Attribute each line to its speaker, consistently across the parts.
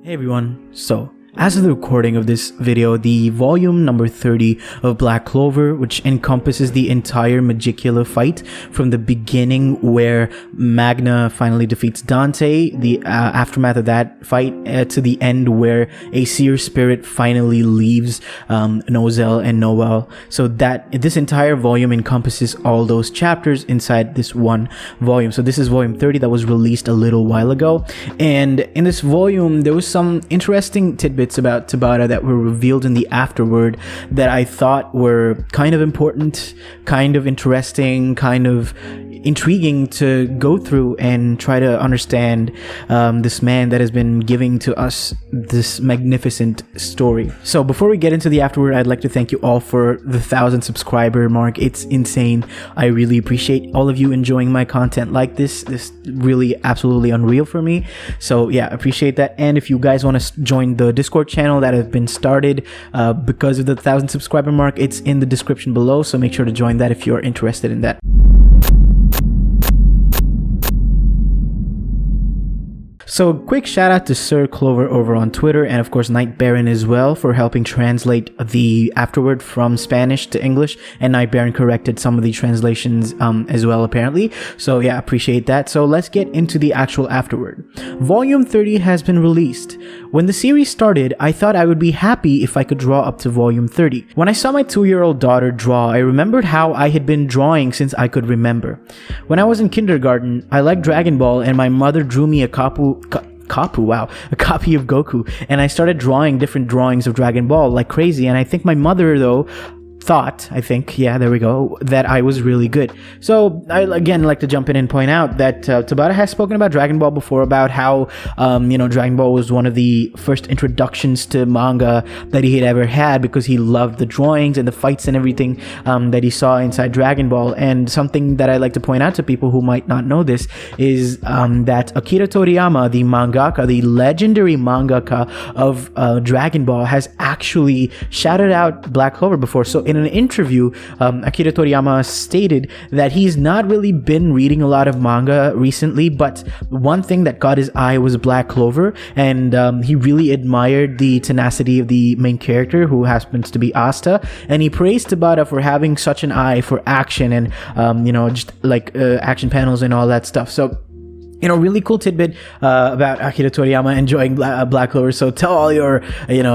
Speaker 1: Hey everyone, so as of the recording of this video, the volume number 30 of Black Clover, which encompasses the entire Magicula fight from the beginning where Magna finally defeats Dante, the aftermath of that fight, to the end where a seer spirit finally leaves Nozel and Noel. So that this entire volume encompasses all those chapters inside this one volume. So this is volume 30 that was released a little while ago, and in this volume there was some interesting tidbits about Tabata that were revealed in the afterword that I thought were kind of important, kind of interesting, kind of intriguing to go through and try to understand this man that has been giving to us this magnificent story. So before we get into the afterword, I'd like to thank you all for the 1,000 subscriber mark. It's insane. I really appreciate all of you enjoying my content like this. This really absolutely unreal for me. So yeah, appreciate that. And if you guys want to join the Discord channel that has been started because of the 1,000 subscriber mark, it's in the description below. So make sure to join that if you're interested in that. So quick shout out to Sir Clover over on Twitter, and of course Night Baron as well, for helping translate the afterword from Spanish to English, and Night Baron corrected some of the translations as well apparently. So yeah, appreciate that. So let's get into the actual afterword. Volume 30 has been released. When the series started, I thought I would be happy if I could draw up to volume 30. When I saw my 2-year-old daughter draw, I remembered how I had been drawing since I could remember. When I was in kindergarten, I liked Dragon Ball, and my mother drew me a copy of Goku, and I started drawing different drawings of Dragon Ball like crazy. And I think my mother though thought, that I was really good. So I again like to jump in and point out that Tabata has spoken about Dragon Ball before, about how Dragon Ball was one of the first introductions to manga that he had ever had, because he loved the drawings and the fights and everything that he saw inside Dragon Ball. And something that I like to point out to people who might not know this is that Akira Toriyama, the mangaka, the legendary mangaka of Dragon Ball, has actually shouted out Black Clover before. So in an interview, Akira Toriyama stated that he's not really been reading a lot of manga recently, but one thing that caught his eye was Black Clover, and he really admired the tenacity of the main character, who happens to be Asta, and he praised Tabata for having such an eye for action and action panels and all that stuff. So really cool tidbit about Akira Toriyama enjoying Black Clover. So tell all your,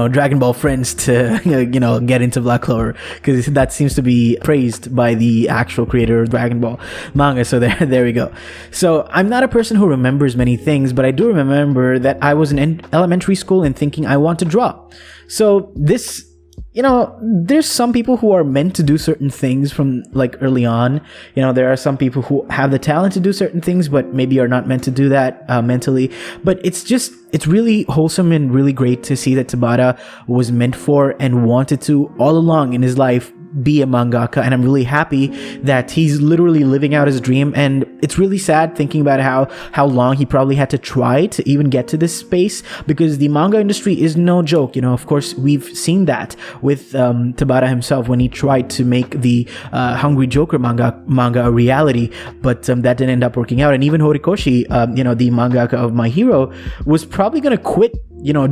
Speaker 1: Dragon Ball friends to, get into Black Clover, because that seems to be praised by the actual creator of Dragon Ball manga. So there we go. So I'm not a person who remembers many things, but I do remember that I was in elementary school and thinking I want to draw. So this, there's some people who are meant to do certain things from early on. There are some people who have the talent to do certain things, but maybe are not meant to do that mentally. But it's really wholesome and really great to see that Tabata was meant for and wanted to all along in his life be a mangaka, and I'm really happy that he's literally living out his dream. And it's really sad thinking about how long he probably had to try to even get to this space, because the manga industry is no joke. Of course we've seen that with Tabata himself when he tried to make the Hungry Joker manga a reality, but that didn't end up working out. And even Horikoshi, the mangaka of My Hero, was probably gonna quit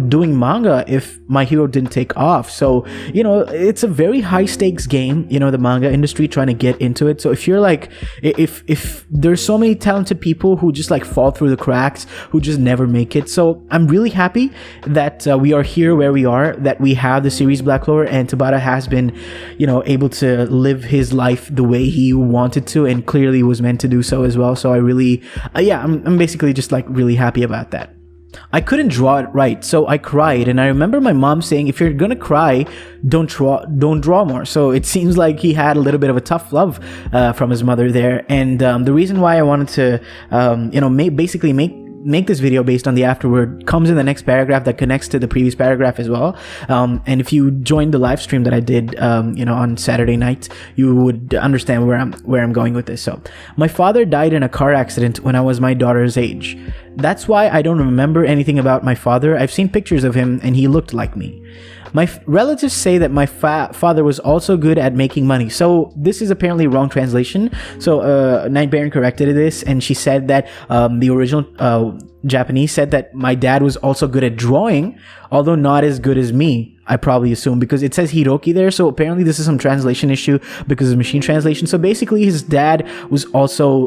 Speaker 1: doing manga if My Hero didn't take off. So it's a very high stakes game, the manga industry, trying to get into it. So if you're if there's so many talented people who just fall through the cracks, who just never make it. So I'm really happy that we are here where we are, that we have the series Black Clover, and Tabata has been able to live his life the way he wanted to, and clearly was meant to do so as well. So I really I'm basically just really happy about that. I couldn't draw it right, so I cried, and I remember my mom saying, if you're gonna cry, don't draw more. So it seems like he had a little bit of a tough love from his mother there. And the reason why I wanted to make this video based on the afterword comes in the next paragraph that connects to the previous paragraph as well. And if you joined the live stream that I did on Saturday night, you would understand where I'm going with this. So my father died in a car accident when I was my daughter's age. That's why I don't remember anything about my father. I've seen pictures of him and he looked like me. My relatives say that my father was also good at making money. So this is apparently a wrong translation. So Night Baron corrected this, and she said that the original Japanese said that my dad was also good at drawing, although not as good as me, I probably assume, because it says Hiroki there. So apparently this is some translation issue because of machine translation. So basically his dad was also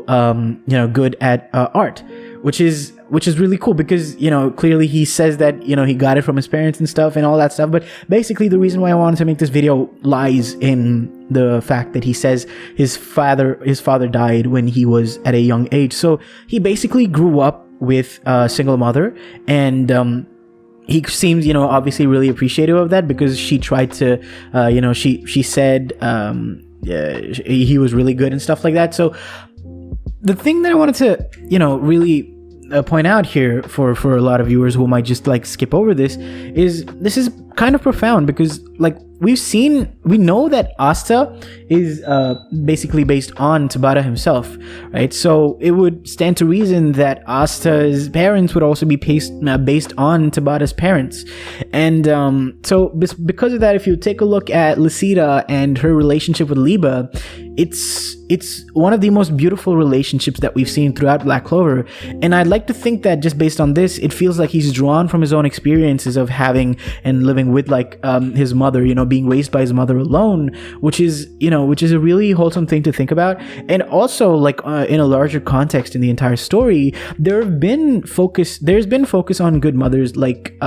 Speaker 1: good at art, which is really cool, because clearly he says that he got it from his parents and stuff and all that stuff. But basically the reason why I wanted to make this video lies in the fact that he says his father died when he was at a young age. So he basically grew up with a single mother, and he seems obviously really appreciative of that, because she tried to she said he was really good and stuff like that. So the thing that I wanted to really point out here for a lot of viewers who might just like skip over this is kind of profound, because like we know that Asta is basically based on Tabata himself, right? So it would stand to reason that Asta's parents would also be based on Tabata's parents. And so because of that, if you take a look at Lucida and her relationship with Liba, it's one of the most beautiful relationships that we've seen throughout Black Clover. And I'd like to think that just based on this, it feels like he's drawn from his own experiences of having and living with like his mother, being raised by his mother alone, which is a really wholesome thing to think about. And also like in a larger context in the entire story, there's been focus on good mothers, like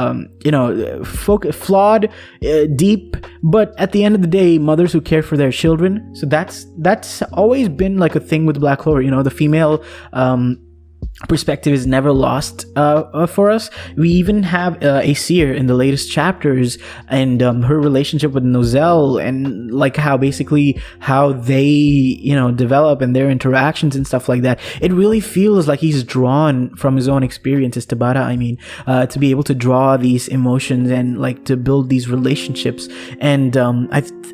Speaker 1: flawed, deep, but at the end of the day, mothers who care for their children. So that's always been like a thing with Black Clover. The female perspective is never lost for us. We even have Aesir in the latest chapters, and her relationship with Nozel, and like how they develop and their interactions and stuff like that. It really feels like he's drawn from his own experiences, Tabata, I mean, to be able to draw these emotions and like to build these relationships. And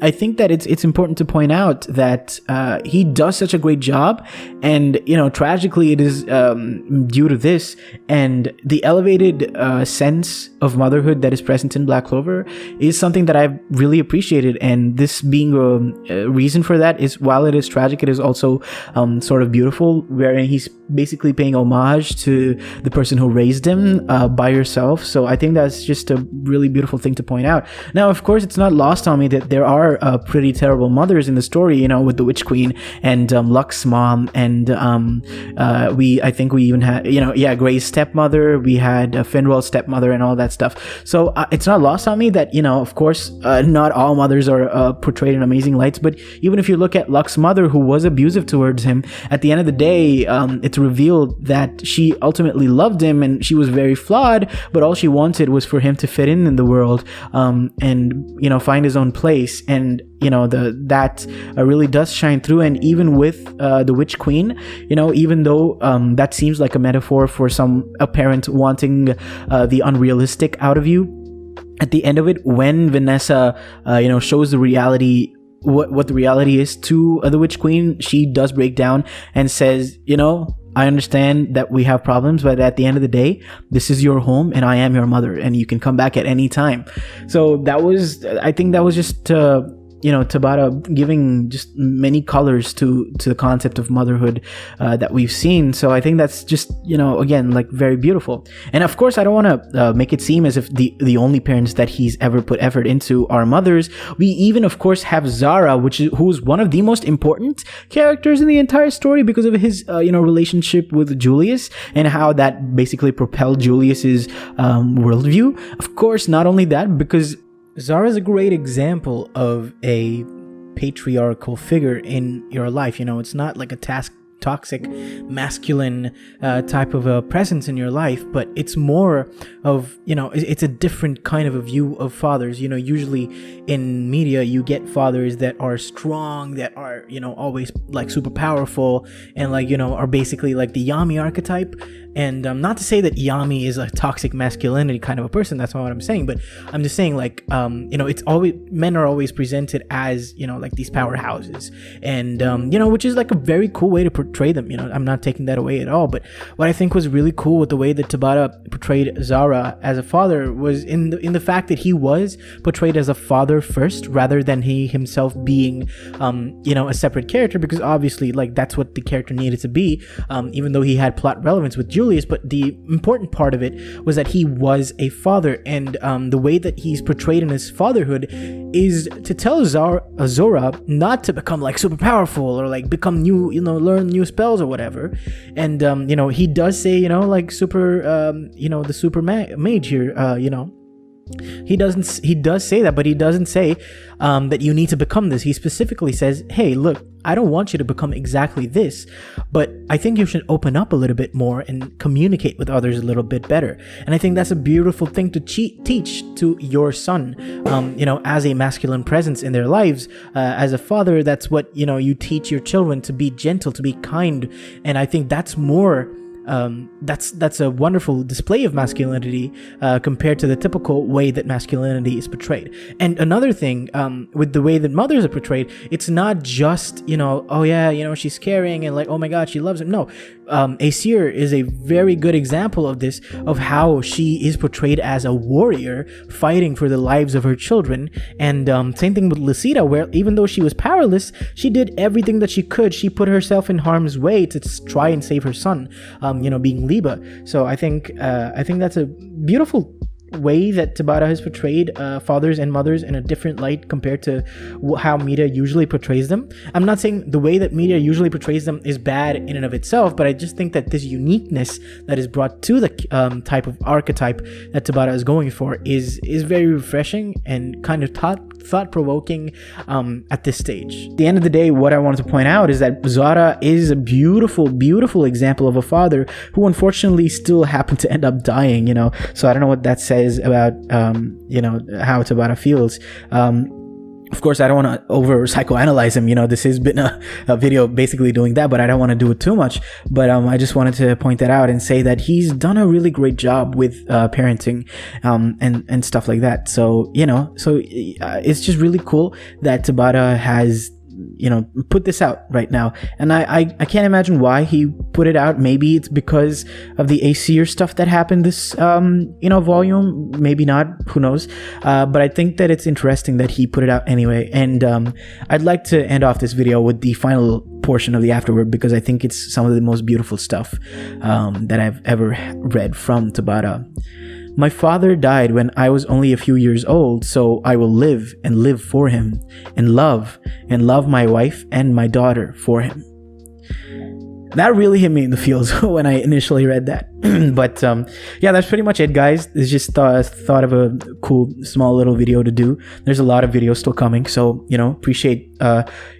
Speaker 1: I think that it's important to point out that he does such a great job, and tragically it is due to this and the elevated sense of motherhood that is present in Black Clover is something that I've really appreciated. And this being a reason for that is, while it is tragic, it is also sort of beautiful, wherein he's basically paying homage to the person who raised him by herself. So I think that's just a really beautiful thing to point out. Now, of course, it's not lost on me that there are pretty terrible mothers in the story, with the Witch Queen and Lux's mom, and I think we even had Gray's stepmother, we had Finwell's stepmother, and all that stuff. So it's not lost on me that of course not all mothers are portrayed in amazing lights, but even if you look at Lux's mother, who was abusive towards him, at the end of the day it's revealed that she ultimately loved him, and she was very flawed, but all she wanted was for him to fit in the world, and find his own place. And that really does shine through. And even with the Witch Queen, even though that seems like a metaphor for a parent wanting the unrealistic out of you, at the end of it, when Vanessa shows the reality, what the reality is to the Witch Queen, she does break down and says, I understand that we have problems, but at the end of the day, this is your home and I am your mother, and you can come back at any time. So I think that was just Tabata giving just many colors to the concept of motherhood that we've seen. So I think that's just again, like, very beautiful. And of course, I don't want to make it seem as if the only parents that he's ever put effort into are mothers. We even of course have Zara, who's one of the most important characters in the entire story because of his relationship with Julius, and how that basically propelled Julius's worldview. Of course, not only that, because Zara is a great example of a patriarchal figure in your life. It's not like a toxic masculine type of a presence in your life, but it's more of it's a different kind of a view of fathers. Usually in media you get fathers that are strong, that are always like super powerful, and are basically like the Yami archetype. And not to say that Yami is a toxic masculinity kind of a person, that's not what I'm saying, but I'm just saying, like, it's always, men are always presented as, like these powerhouses, and which is like a very cool way to portray them. I'm not taking that away at all, but what I think was really cool with the way that Tabata portrayed Zara as a father was in the fact that he was portrayed as a father first, rather than he himself being a separate character, because obviously, like, that's what the character needed to be, even though he had plot relevance with Julius. But the important part of it was that he was a father, and the way that he's portrayed in his fatherhood is to tell Zora not to become like super powerful or like become new, learn new spells or whatever. And he does say, like super the super mage here, he does say that, but he doesn't say that you need to become this. He specifically says, hey, look, I don't want you to become exactly this, but I think you should open up a little bit more and communicate with others a little bit better. And I think that's a beautiful thing to teach to your son, as a masculine presence in their lives. As a father, that's what, you teach your children, to be gentle, to be kind. And I think that's more that's a wonderful display of masculinity compared to the typical way that masculinity is portrayed. And another thing, with the way that mothers are portrayed, it's not just, oh yeah, she's caring and like, oh my god, she loves him. No, Aesir is a very good example of this, of how she is portrayed as a warrior fighting for the lives of her children. And same thing with Lucida, where even though she was powerless, she did everything that she could. She put herself in harm's way to try and save her son, being Liba. So I think that's a beautiful way that Tabata has portrayed fathers and mothers in a different light compared to how media usually portrays them. I'm not saying the way that media usually portrays them is bad in and of itself, but I just think that this uniqueness that is brought to the type of archetype that Tabata is going for is very refreshing and kind of thought-provoking at this stage. At the end of the day, what I wanted to point out is that Zara is a beautiful example of a father who unfortunately still happened to end up dying, so I don't know what that says about how Tabata feels. Of course, I don't want to over psychoanalyze him. This has been a video basically doing that, but I don't want to do it too much. But I just wanted to point that out and say that he's done a really great job with parenting and stuff like that. So it's just really cool that Tabata has put this out right now, and I can't imagine why he put it out. Maybe it's because of the Aesir stuff that happened this volume, maybe not, who knows, but I think that it's interesting that he put it out anyway. And I'd like to end off this video with the final portion of the afterword, because I think it's some of the most beautiful stuff that I've ever read from Tabata. My father died when I was only a few years old, so I will live and live for him, and love my wife and my daughter for him. That really hit me in the feels when I initially read that. But yeah, that's pretty much it, guys. It's just thought of a cool small little video to do. There's a lot of videos still coming, so appreciate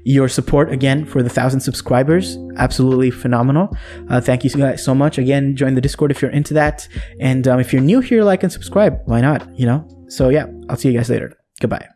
Speaker 1: your support again for the 1,000 subscribers. Absolutely phenomenal. Thank you guys so much. Again, join the Discord if you're into that, and if you're new here, like and subscribe. Why not? So yeah, I'll see you guys later. Goodbye.